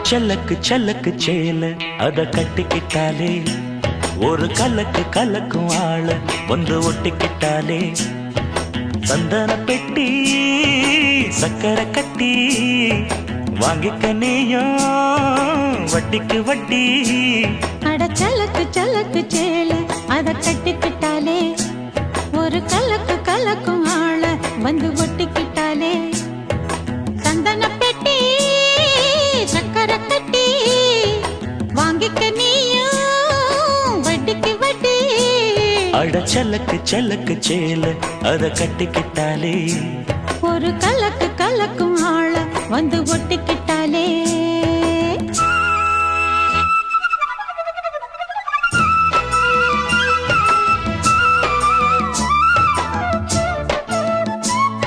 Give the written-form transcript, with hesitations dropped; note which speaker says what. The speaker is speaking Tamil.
Speaker 1: செல்லக்கு செல்லக்கு சேல அத கட்டிக்கிட்டாலே ஒரு கலக்கு கலக்கும் ஆள வந்து ஒட்டிக்கிட்டாலே சந்தன பெட்டி சக்கரை கட்டி வாங்கிக்க நீயும் வட்டிக்கு வட்டி.
Speaker 2: அட சலக்கு சலக்கு சேல அத கட்டிக்கிட்டாலே ஒரு கலக்கு கலக்கும் ஆள வந்து ஒட்டிக்கிட்டாலே சந்தன பெட்டி சக்கரை கட்டி வாங்கிக்க நீயும் வட்டிக்கு வட்டி.
Speaker 1: அட சலக்கு சலக்கு சேல அத கட்டிக்கிட்டாலே
Speaker 2: ஒரு கலக்கு கலக்கும் ஆள வந்து ஒட்டிக்கிட்டாலே.